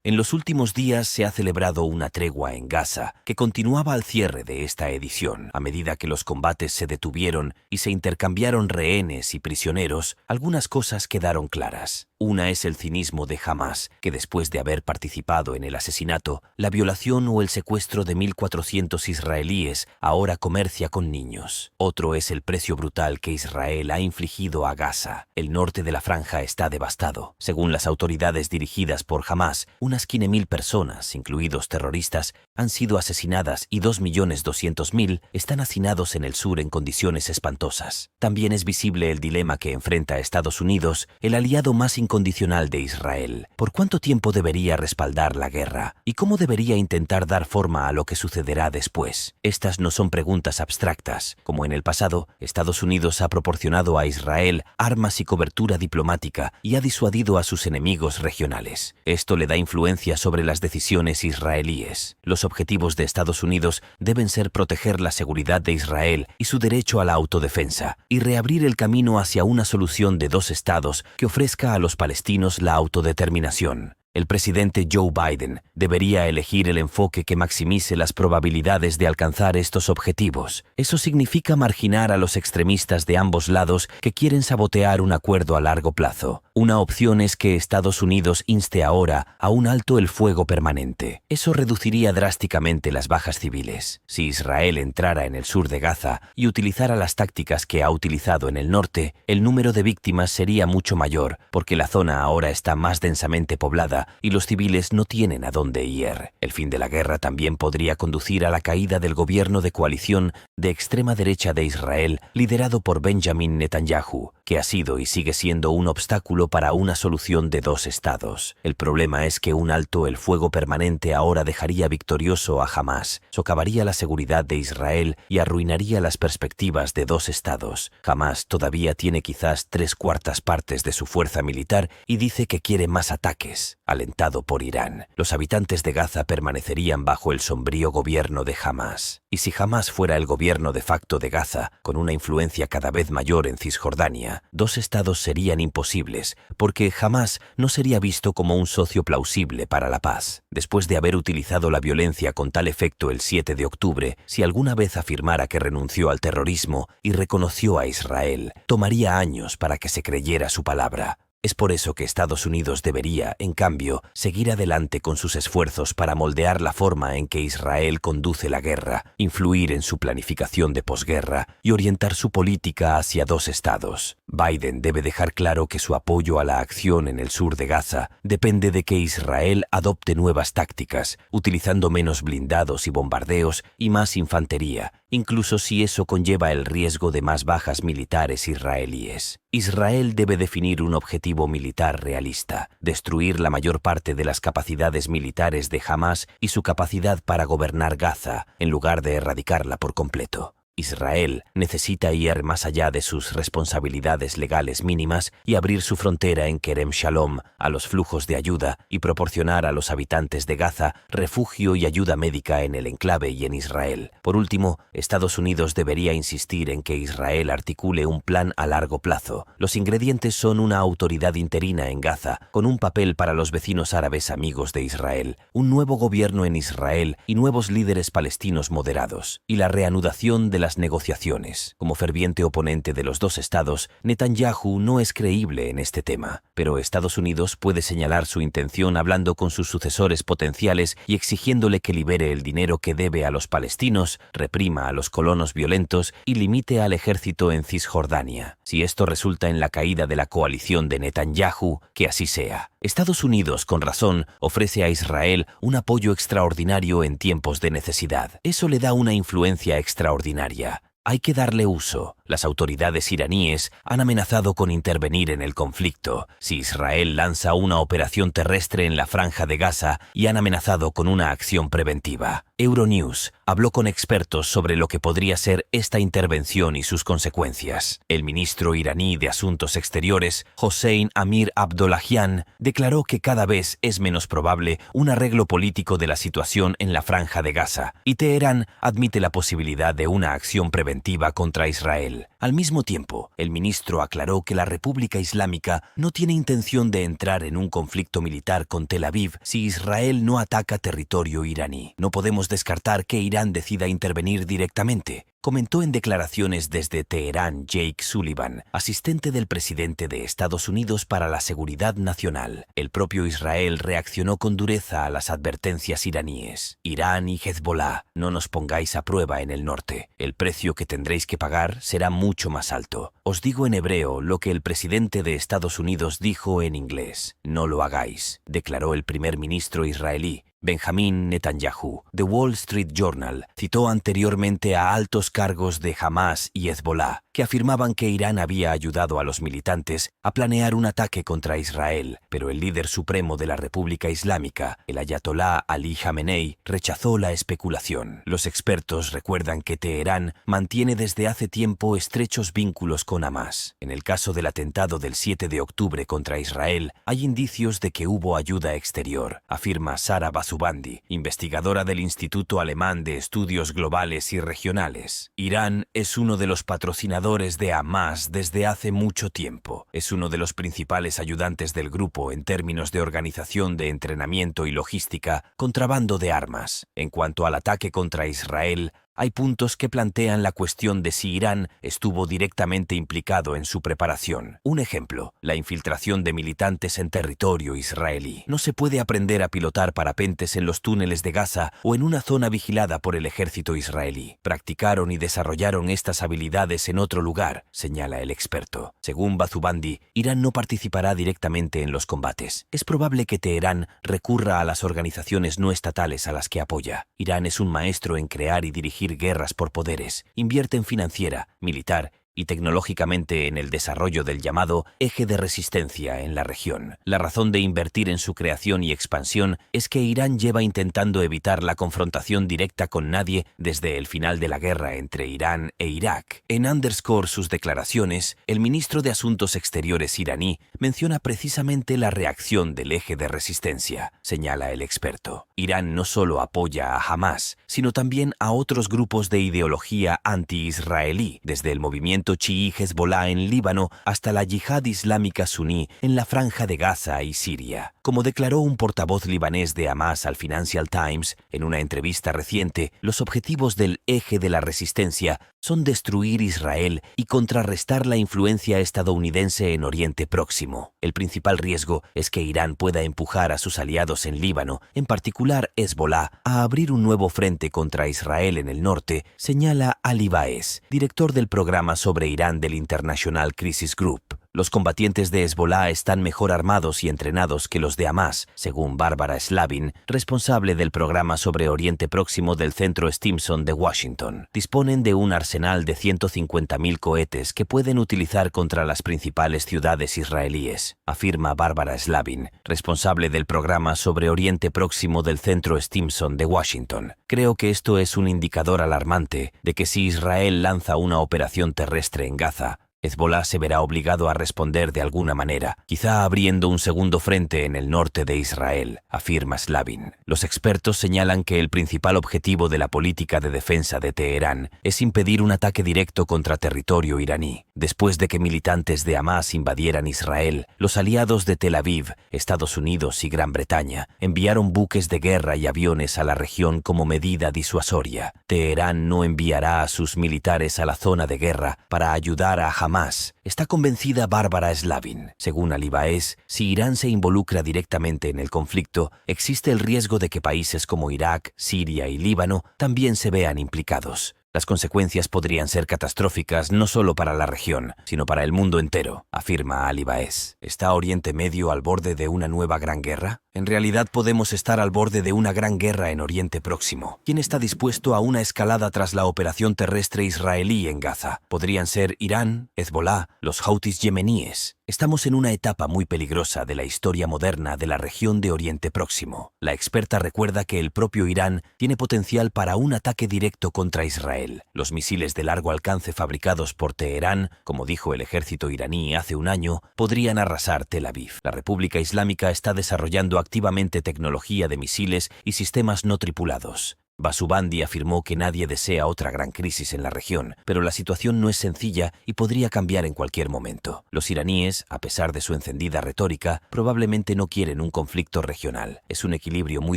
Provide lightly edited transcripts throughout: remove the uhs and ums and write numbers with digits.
En los últimos días se ha celebrado una tregua en Gaza que continuaba al cierre de esta edición. A medida que los combates se detuvieron y se intercambiaron rehenes y prisioneros, algunas cosas quedaron claras. Una es el cinismo de Hamás, que después de haber participado en el asesinato, la violación o el secuestro de 1.400 israelíes, ahora comercia con niños. Otro es el precio brutal que Israel ha infligido a Gaza. El norte de la franja está devastado. Según las autoridades dirigidas por Hamás, unas 15.000 personas, incluidos terroristas, han sido asesinadas y 2.200.000 están hacinados en el sur en condiciones espantosas. También es visible el dilema que enfrenta Estados Unidos, el aliado más incondicional de Israel. ¿Por cuánto tiempo debería respaldar la guerra? ¿Y cómo debería intentar dar forma a lo que sucederá después? Estas no son preguntas abstractas. Como en el pasado, Estados Unidos ha proporcionado a Israel armas y cobertura diplomática y ha disuadido a sus enemigos regionales. Esto le da influencia sobre las decisiones israelíes. Los objetivos de Estados Unidos deben ser proteger la seguridad de Israel y su derecho a la autodefensa, y reabrir el camino hacia una solución de dos estados que ofrezca a los palestinos la autodeterminación. El presidente Joe Biden debería elegir el enfoque que maximice las probabilidades de alcanzar estos objetivos. Eso significa marginar a los extremistas de ambos lados que quieren sabotear un acuerdo a largo plazo. Una opción es que Estados Unidos inste ahora a un alto el fuego permanente. Eso reduciría drásticamente las bajas civiles. Si Israel entrara en el sur de Gaza y utilizara las tácticas que ha utilizado en el norte, el número de víctimas sería mucho mayor, porque la zona ahora está más densamente poblada y los civiles no tienen a dónde ir. El fin de la guerra también podría conducir a la caída del gobierno de coalición de extrema derecha de Israel, liderado por Benjamin Netanyahu, que ha sido y sigue siendo un obstáculo para una solución de dos estados. El problema es que un alto el fuego permanente ahora dejaría victorioso a Hamás, socavaría la seguridad de Israel y arruinaría las perspectivas de dos estados. Hamás todavía tiene quizás 3/4 partes de su fuerza militar y dice que quiere más ataques. Alentado por Irán, los habitantes de Gaza permanecerían bajo el sombrío gobierno de Hamás. Y si Hamás fuera el gobierno de facto de Gaza, con una influencia cada vez mayor en Cisjordania, dos estados serían imposibles, porque Hamás no sería visto como un socio plausible para la paz. Después de haber utilizado la violencia con tal efecto el 7 de octubre, si alguna vez afirmara que renunció al terrorismo y reconoció a Israel, tomaría años para que se creyera su palabra. Es por eso que Estados Unidos debería, en cambio, seguir adelante con sus esfuerzos para moldear la forma en que Israel conduce la guerra, influir en su planificación de posguerra y orientar su política hacia dos estados. Biden debe dejar claro que su apoyo a la acción en el sur de Gaza depende de que Israel adopte nuevas tácticas, utilizando menos blindados y bombardeos y más infantería, incluso si eso conlleva el riesgo de más bajas militares israelíes. Israel debe definir un objetivo militar realista, destruir la mayor parte de las capacidades militares de Hamás y su capacidad para gobernar Gaza, en lugar de erradicarla por completo. Israel necesita ir más allá de sus responsabilidades legales mínimas y abrir su frontera en Kerem Shalom a los flujos de ayuda y proporcionar a los habitantes de Gaza refugio y ayuda médica en el enclave y en Israel. Por último, Estados Unidos debería insistir en que Israel articule un plan a largo plazo. Los ingredientes son una autoridad interina en Gaza, con un papel para los vecinos árabes amigos de Israel, un nuevo gobierno en Israel y nuevos líderes palestinos moderados, y la reanudación de las negociaciones. Como ferviente oponente de los dos estados, Netanyahu no es creíble en este tema, pero Estados Unidos puede señalar su intención hablando con sus sucesores potenciales y exigiéndole que libere el dinero que debe a los palestinos, reprima a los colonos violentos y limite al ejército en Cisjordania. Si esto resulta en la caída de la coalición de Netanyahu, que así sea. Estados Unidos, con razón, ofrece a Israel un apoyo extraordinario en tiempos de necesidad. Eso le da una influencia extraordinaria. Hay que darle uso. Las autoridades iraníes han amenazado con intervenir en el conflicto si Israel lanza una operación terrestre en la franja de Gaza y han amenazado con una acción preventiva. Euronews habló con expertos sobre lo que podría ser esta intervención y sus consecuencias. El ministro iraní de Asuntos Exteriores, Hossein Amir Abdollahian, declaró que cada vez es menos probable un arreglo político de la situación en la franja de Gaza, y Teherán admite la posibilidad de una acción preventiva contra Israel. Al mismo tiempo, el ministro aclaró que la República Islámica no tiene intención de entrar en un conflicto militar con Tel Aviv si Israel no ataca territorio iraní. No podemos descartar que Irán decida intervenir directamente, comentó en declaraciones desde Teherán Jake Sullivan, asistente del presidente de Estados Unidos para la Seguridad Nacional. El propio Israel reaccionó con dureza a las advertencias iraníes. Irán y Hezbollah, no nos pongáis a prueba en el norte. El precio que tendréis que pagar será mucho más alto. Os digo en hebreo lo que el presidente de Estados Unidos dijo en inglés. No lo hagáis, declaró el primer ministro israelí. Benjamin Netanyahu. The Wall Street Journal citó anteriormente a altos cargos de Hamas y Hezbollah, que afirmaban que Irán había ayudado a los militantes a planear un ataque contra Israel, pero el líder supremo de la República Islámica, el ayatolá Ali Khamenei, rechazó la especulación. Los expertos recuerdan que Teherán mantiene desde hace tiempo estrechos vínculos con Hamas. En el caso del atentado del 7 de octubre contra Israel, hay indicios de que hubo ayuda exterior, afirma Sara Basubandi, investigadora del Instituto Alemán de Estudios Globales y Regionales. Irán es uno de los patrocinadores de Hamas desde hace mucho tiempo. Es uno de los principales ayudantes del grupo en términos de organización de entrenamiento y logística, contrabando de armas. En cuanto al ataque contra Israel, hay puntos que plantean la cuestión de si Irán estuvo directamente implicado en su preparación. Un ejemplo, la infiltración de militantes en territorio israelí. No se puede aprender a pilotar parapentes en los túneles de Gaza o en una zona vigilada por el ejército israelí. Practicaron y desarrollaron estas habilidades en otro lugar, señala el experto. Según Bazubandi, Irán no participará directamente en los combates. Es probable que Teherán recurra a las organizaciones no estatales a las que apoya. Irán es un maestro en crear y dirigir guerras por poderes, invierte en financiera, militar y tecnológicamente en el desarrollo del llamado eje de resistencia en la región. La razón de invertir en su creación y expansión es que Irán lleva intentando evitar la confrontación directa con nadie desde el final de la guerra entre Irán e Irak. En underscore sus declaraciones, el ministro de Asuntos Exteriores iraní menciona precisamente la reacción del eje de resistencia, señala el experto. Irán no solo apoya a Hamas, sino también a otros grupos de ideología anti-israelí, desde el movimiento chií Hezbollah en Líbano hasta la yihad islámica suní en la franja de Gaza y Siria. Como declaró un portavoz libanés de Hamas al Financial Times en una entrevista reciente, los objetivos del eje de la resistencia son destruir Israel y contrarrestar la influencia estadounidense en Oriente Próximo. El principal riesgo es que Irán pueda empujar a sus aliados en Líbano, en particular Hezbollah, a abrir un nuevo frente contra Israel en el norte, señala Ali Baez, director del programa sobre Irán del International Crisis Group. Los combatientes de Hezbollah están mejor armados y entrenados que los de Hamas, según Bárbara Slavin, responsable del programa sobre Oriente Próximo del Centro Stimson de Washington. Disponen de un arsenal de 150.000 cohetes que pueden utilizar contra las principales ciudades israelíes, afirma Bárbara Slavin, responsable del programa sobre Oriente Próximo del Centro Stimson de Washington. Creo que esto es un indicador alarmante de que si Israel lanza una operación terrestre en Gaza, Hezbollah se verá obligado a responder de alguna manera, quizá abriendo un segundo frente en el norte de Israel, afirma Slavin. Los expertos señalan que el principal objetivo de la política de defensa de Teherán es impedir un ataque directo contra territorio iraní. Después de que militantes de Hamas invadieran Israel, los aliados de Tel Aviv, Estados Unidos y Gran Bretaña enviaron buques de guerra y aviones a la región como medida disuasoria. Teherán no enviará a sus militares a la zona de guerra para ayudar a Hamas. Está convencida Bárbara Slavin. Según Ali Baez, si Irán se involucra directamente en el conflicto, existe el riesgo de que países como Irak, Siria y Líbano también se vean implicados. Las consecuencias podrían ser catastróficas no solo para la región, sino para el mundo entero, afirma Ali Baez. ¿Está Oriente Medio al borde de una nueva gran guerra? En realidad podemos estar al borde de una gran guerra en Oriente Próximo. ¿Quién está dispuesto a una escalada tras la operación terrestre israelí en Gaza? Podrían ser Irán, Hezbollah, los Houthis yemeníes. Estamos en una etapa muy peligrosa de la historia moderna de la región de Oriente Próximo. La experta recuerda que el propio Irán tiene potencial para un ataque directo contra Israel. Los misiles de largo alcance fabricados por Teherán, como dijo el ejército iraní hace un año, podrían arrasar Tel Aviv. La República Islámica está desarrollando activamente tecnología de misiles y sistemas no tripulados. Basubandi afirmó que nadie desea otra gran crisis en la región, pero la situación no es sencilla y podría cambiar en cualquier momento. Los iraníes, a pesar de su encendida retórica, probablemente no quieren un conflicto regional. Es un equilibrio muy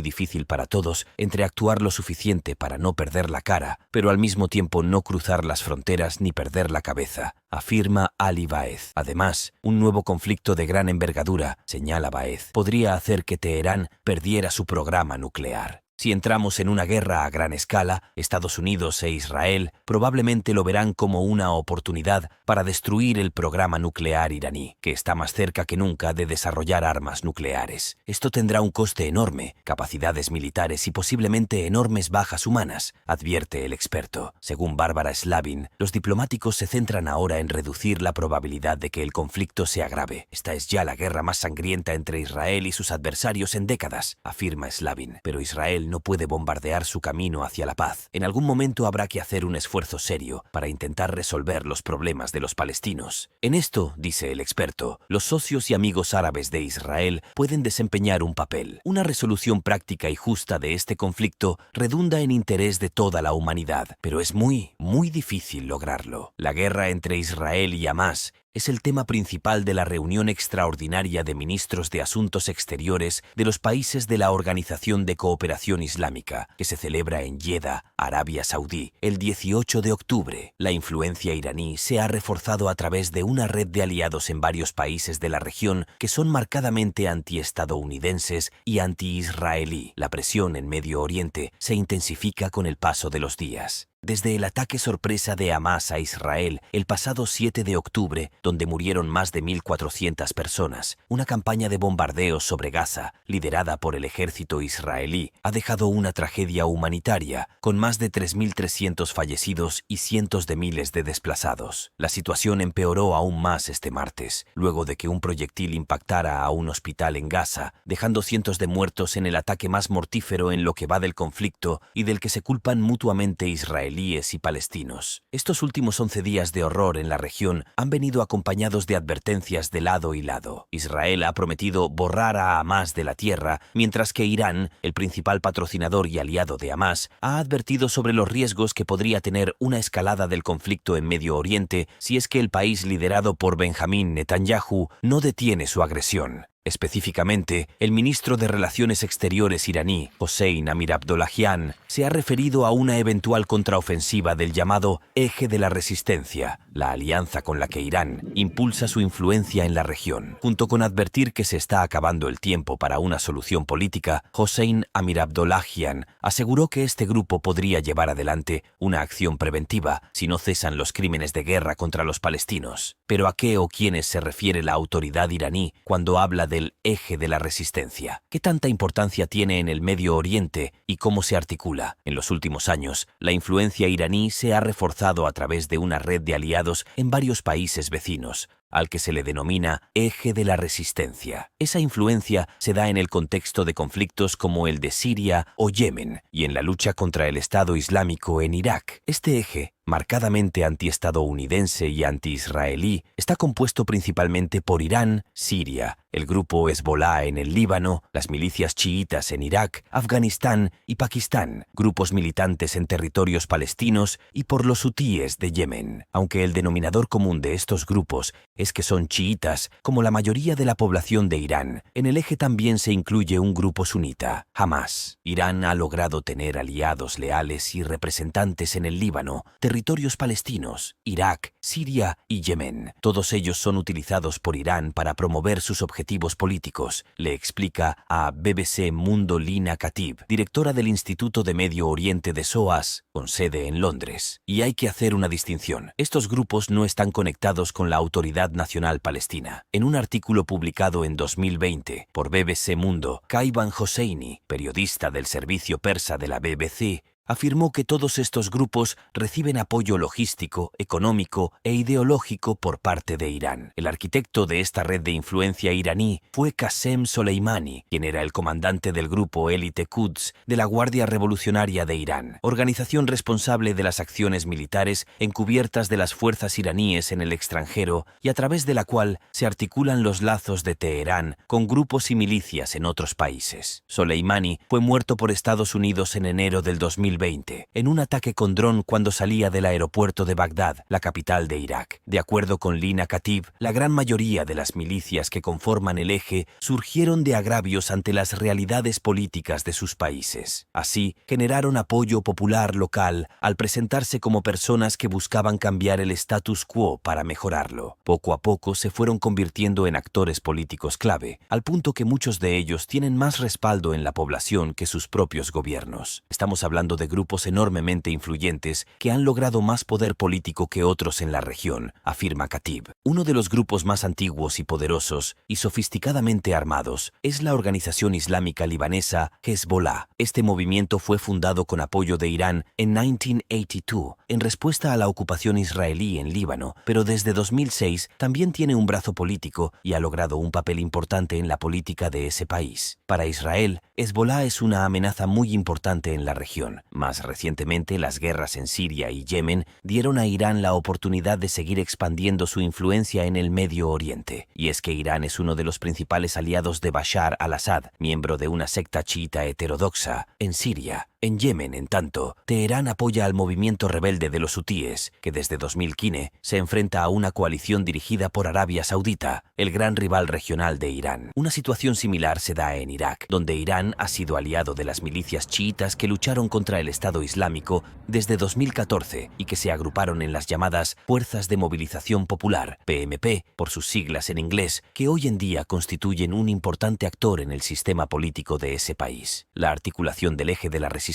difícil para todos entre actuar lo suficiente para no perder la cara, pero al mismo tiempo no cruzar las fronteras ni perder la cabeza, afirma Ali Baez. Además, un nuevo conflicto de gran envergadura, señala Baez, podría hacer que Teherán perdiera su programa nuclear. Si entramos en una guerra a gran escala, Estados Unidos e Israel probablemente lo verán como una oportunidad para destruir el programa nuclear iraní, que está más cerca que nunca de desarrollar armas nucleares. Esto tendrá un coste enorme, capacidades militares y posiblemente enormes bajas humanas, advierte el experto. Según Bárbara Slavin, los diplomáticos se centran ahora en reducir la probabilidad de que el conflicto se agrave. Esta es ya la guerra más sangrienta entre Israel y sus adversarios en décadas, afirma Slavin, pero Israel no puede bombardear su camino hacia la paz. En algún momento habrá que hacer un esfuerzo serio para intentar resolver los problemas de los palestinos. En esto, dice el experto, los socios y amigos árabes de Israel pueden desempeñar un papel. Una resolución práctica y justa de este conflicto redunda en interés de toda la humanidad, pero es muy difícil lograrlo. La guerra entre Israel y Hamás es el tema principal de la reunión extraordinaria de ministros de Asuntos Exteriores de los países de la Organización de Cooperación Islámica, que se celebra en Jeddah, Arabia Saudí, el 18 de octubre. La influencia iraní se ha reforzado a través de una red de aliados en varios países de la región que son marcadamente antiestadounidenses y anti-israelí. La presión en Medio Oriente se intensifica con el paso de los días. Desde el ataque sorpresa de Hamás a Israel el pasado 7 de octubre, donde murieron más de 1.400 personas, una campaña de bombardeos sobre Gaza, liderada por el ejército israelí, ha dejado una tragedia humanitaria, con más de 3.300 fallecidos y cientos de miles de desplazados. La situación empeoró aún más este martes, luego de que un proyectil impactara a un hospital en Gaza, dejando cientos de muertos en el ataque más mortífero en lo que va del conflicto y del que se culpan mutuamente israelíes y palestinos. Estos últimos 11 días de horror en la región han venido acompañados de advertencias de lado y lado. Israel ha prometido borrar a Hamás de la tierra, mientras que Irán, el principal patrocinador y aliado de Hamás, ha advertido sobre los riesgos que podría tener una escalada del conflicto en Medio Oriente si es que el país liderado por Benjamín Netanyahu no detiene su agresión. Específicamente, el ministro de Relaciones Exteriores iraní, Hossein Amir-Abdollahian, se ha referido a una eventual contraofensiva del llamado Eje de la Resistencia, la alianza con la que Irán impulsa su influencia en la región. Junto con advertir que se está acabando el tiempo para una solución política, Hossein Amir-Abdollahian aseguró que este grupo podría llevar adelante una acción preventiva si no cesan los crímenes de guerra contra los palestinos. ¿Pero a qué o quiénes se refiere la autoridad iraní cuando habla del Eje de la Resistencia? ¿Qué tanta importancia tiene en el Medio Oriente y cómo se articula? En los últimos años, la influencia iraní se ha reforzado a través de una red de aliados en varios países vecinos, al que se le denomina Eje de la Resistencia. Esa influencia se da en el contexto de conflictos como el de Siria o Yemen y en la lucha contra el Estado Islámico en Irak. Este eje, marcadamente antiestadounidense y anti-israelí, está compuesto principalmente por Irán, Siria, el grupo Hezbollah en el Líbano, las milicias chiitas en Irak, Afganistán y Pakistán, grupos militantes en territorios palestinos y por los hutíes de Yemen. Aunque el denominador común de estos grupos es que son chiitas, como la mayoría de la población de Irán, en el eje también se incluye un grupo sunita, Hamás. Irán ha logrado tener aliados leales y representantes en el Líbano, territorios palestinos, Irak, Siria y Yemen. Todos ellos son utilizados por Irán para promover sus objetivos políticos, le explica a BBC Mundo Lina Khatib, directora del Instituto de Medio Oriente de SOAS, con sede en Londres. Y hay que hacer una distinción. Estos grupos no están conectados con la Autoridad Nacional Palestina. En un artículo publicado en 2020 por BBC Mundo, Kaivan Hosseini, periodista del servicio persa de la BBC, afirmó que todos estos grupos reciben apoyo logístico, económico e ideológico por parte de Irán. El arquitecto de esta red de influencia iraní fue Qasem Soleimani, quien era el comandante del grupo élite Quds de la Guardia Revolucionaria de Irán, organización responsable de las acciones militares encubiertas de las fuerzas iraníes en el extranjero y a través de la cual se articulan los lazos de Teherán con grupos y milicias en otros países. Soleimani fue muerto por Estados Unidos en enero del 2020 en un ataque con dron cuando salía del aeropuerto de Bagdad, la capital de Irak. De acuerdo con Lina Khatib, la gran mayoría de las milicias que conforman el eje surgieron de agravios ante las realidades políticas de sus países. Así, generaron apoyo popular local al presentarse como personas que buscaban cambiar el status quo para mejorarlo. Poco a poco se fueron convirtiendo en actores políticos clave, al punto que muchos de ellos tienen más respaldo en la población que sus propios gobiernos. Estamos hablando de grupos enormemente influyentes que han logrado más poder político que otros en la región, afirma Khatib. Uno de los grupos más antiguos y poderosos y sofisticadamente armados es la organización islámica libanesa Hezbollah. Este movimiento fue fundado con apoyo de Irán en 1982, en respuesta a la ocupación israelí en Líbano, pero desde 2006 también tiene un brazo político y ha logrado un papel importante en la política de ese país. Para Israel, Hezbollah es una amenaza muy importante en la región. Más recientemente, las guerras en Siria y Yemen dieron a Irán la oportunidad de seguir expandiendo su influencia en el Medio Oriente. Y es que Irán es uno de los principales aliados de Bashar al-Assad, miembro de una secta chiita heterodoxa, en Siria. En Yemen, en tanto, Teherán apoya al movimiento rebelde de los hutíes, que desde 2015 se enfrenta a una coalición dirigida por Arabia Saudita, el gran rival regional de Irán. Una situación similar se da en Irak, donde Irán ha sido aliado de las milicias chiitas que lucharon contra el Estado Islámico desde 2014 y que se agruparon en las llamadas Fuerzas de Movilización Popular, PMP, por sus siglas en inglés, que hoy en día constituyen un importante actor en el sistema político de ese país. La articulación del eje de la resistencia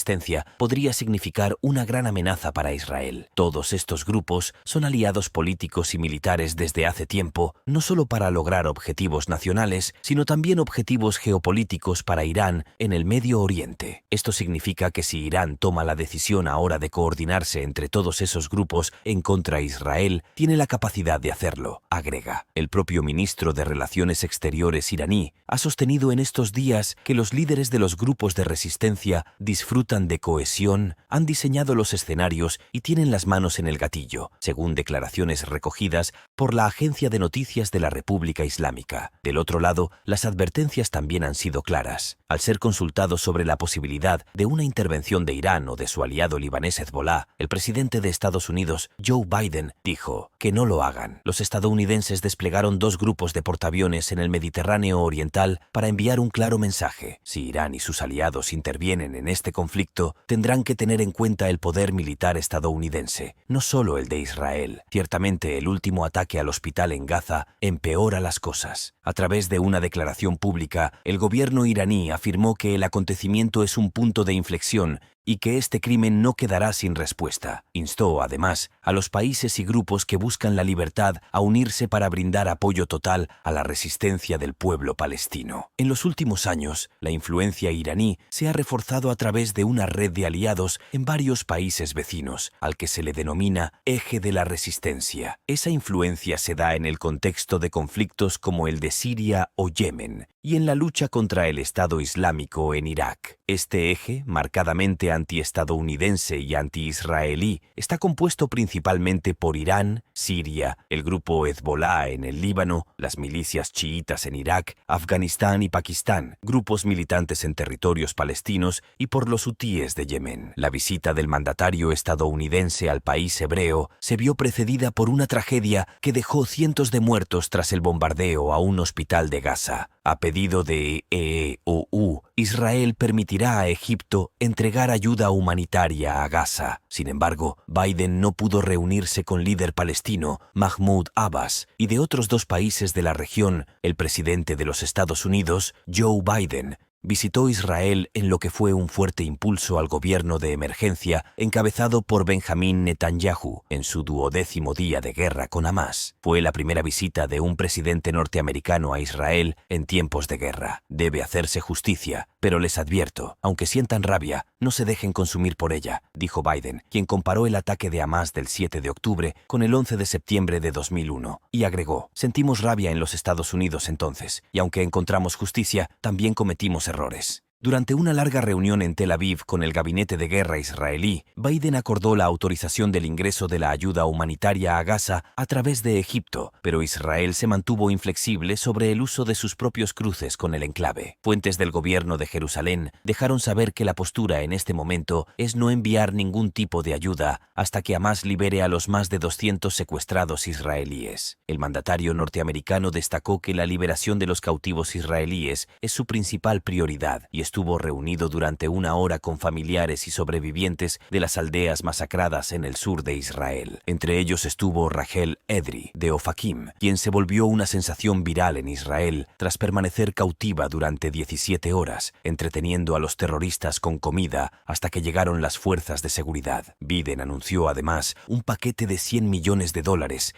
podría significar una gran amenaza para Israel. Todos estos grupos son aliados políticos y militares desde hace tiempo, no solo para lograr objetivos nacionales, sino también objetivos geopolíticos para Irán en el Medio Oriente. Esto significa que si Irán toma la decisión ahora de coordinarse entre todos esos grupos en contra de Israel, tiene la capacidad de hacerlo, agrega. El propio ministro de Relaciones Exteriores iraní ha sostenido en estos días que los líderes de los grupos de resistencia disfrutan de cohesión, han diseñado los escenarios y tienen las manos en el gatillo, según declaraciones recogidas por la Agencia de Noticias de la República Islámica. Del otro lado, las advertencias también han sido claras. Al ser consultado sobre la posibilidad de una intervención de Irán o de su aliado libanés Hezbollah, el presidente de Estados Unidos, Joe Biden, dijo que no lo hagan. Los estadounidenses desplegaron 2 grupos de portaaviones en el Mediterráneo Oriental para enviar un claro mensaje. Si Irán y sus aliados intervienen en este conflicto, tendrán que tener en cuenta el poder militar estadounidense, no solo el de Israel. Ciertamente, el último ataque al hospital en Gaza empeora las cosas. A través de una declaración pública, el gobierno iraní afirmó que el acontecimiento es un punto de inflexión y que este crimen no quedará sin respuesta. Instó, además, a los países y grupos que buscan la libertad a unirse para brindar apoyo total a la resistencia del pueblo palestino. En los últimos años, la influencia iraní se ha reforzado a través de una red de aliados en varios países vecinos, al que se le denomina Eje de la Resistencia. Esa influencia se da en el contexto de conflictos como el de Siria o Yemen, y en la lucha contra el Estado Islámico en Irak. Este eje, marcadamente antiestadounidense y anti-israelí, está compuesto principalmente por Irán, Siria, el grupo Hezbollah en el Líbano, las milicias chiitas en Irak, Afganistán y Pakistán, grupos militantes en territorios palestinos y por los hutíes de Yemen. La visita del mandatario estadounidense al país hebreo se vio precedida por una tragedia que dejó cientos de muertos tras el bombardeo a un hospital de Gaza. A pedido de EEOU, Israel permitirá a Egipto entregar ayuda humanitaria a Gaza. Sin embargo, Biden no pudo reunirse con líder palestino Mahmoud Abbas y de otros 2 países de la región. El presidente de los Estados Unidos, Joe Biden, visitó Israel en lo que fue un fuerte impulso al gobierno de emergencia encabezado por Benjamín Netanyahu en su 12º día de guerra con Hamás. Fue la primera visita de un presidente norteamericano a Israel en tiempos de guerra. Debe hacerse justicia, Pero les advierto, aunque sientan rabia, no se dejen consumir por ella, dijo Biden, quien comparó el ataque de Hamás del 7 de octubre con el 11 de septiembre de 2001, y agregó: sentimos rabia en los Estados Unidos entonces, y aunque encontramos justicia, también cometimos errores. Durante una larga reunión en Tel Aviv con el gabinete de guerra israelí, Biden acordó la autorización del ingreso de la ayuda humanitaria a Gaza a través de Egipto, pero Israel se mantuvo inflexible sobre el uso de sus propios cruces con el enclave. Fuentes del gobierno de Jerusalén dejaron saber que la postura en este momento es no enviar ningún tipo de ayuda hasta que Hamás libere a los más de 200 secuestrados israelíes. El mandatario norteamericano destacó que la liberación de los cautivos israelíes es su principal prioridad y estuvo reunido durante una hora con familiares y sobrevivientes de las aldeas masacradas en el sur de Israel. Entre ellos estuvo Rachel Edry, de Ofakim, quien se volvió una sensación viral en Israel tras permanecer cautiva durante 17 horas, entreteniendo a los terroristas con comida hasta que llegaron las fuerzas de seguridad. Biden anunció además un paquete de $100 millones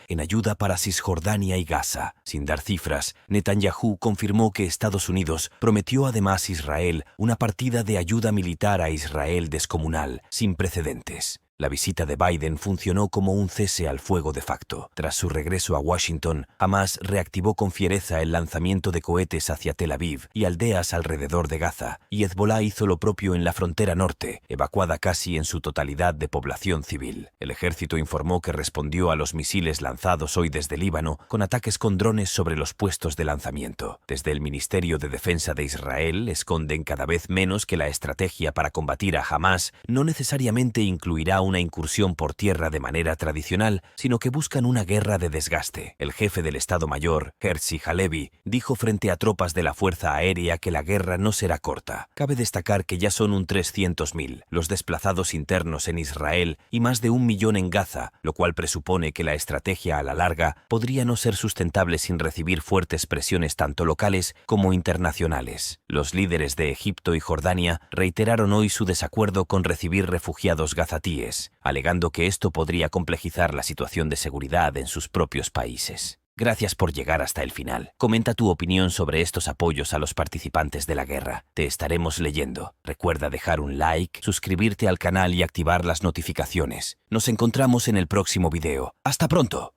en ayuda para Cisjordania y Gaza. Sin dar cifras, Netanyahu confirmó que Estados Unidos prometió además a Israel una partida de ayuda militar a Israel descomunal, sin precedentes. La visita de Biden funcionó como un cese al fuego de facto. Tras su regreso a Washington, Hamás reactivó con fiereza el lanzamiento de cohetes hacia Tel Aviv y aldeas alrededor de Gaza, y Hezbolá hizo lo propio en la frontera norte, evacuada casi en su totalidad de población civil. El ejército informó que respondió a los misiles lanzados hoy desde Líbano con ataques con drones sobre los puestos de lanzamiento. Desde el Ministerio de Defensa de Israel esconden cada vez menos que la estrategia para combatir a Hamás no necesariamente incluirá una incursión por tierra de manera tradicional, sino que buscan una guerra de desgaste. El jefe del Estado Mayor, Herzi Halevi, dijo frente a tropas de la Fuerza Aérea que la guerra no será corta. Cabe destacar que ya son un 300.000 los desplazados internos en Israel y más de 1 millón en Gaza, lo cual presupone que la estrategia a la larga podría no ser sustentable sin recibir fuertes presiones tanto locales como internacionales. Los líderes de Egipto y Jordania reiteraron hoy su desacuerdo con recibir refugiados gazatíes, alegando que esto podría complejizar la situación de seguridad en sus propios países. Gracias por llegar hasta el final. Comenta tu opinión sobre estos apoyos a los participantes de la guerra. Te estaremos leyendo. Recuerda dejar un like, suscribirte al canal y activar las notificaciones. Nos encontramos en el próximo video. ¡Hasta pronto!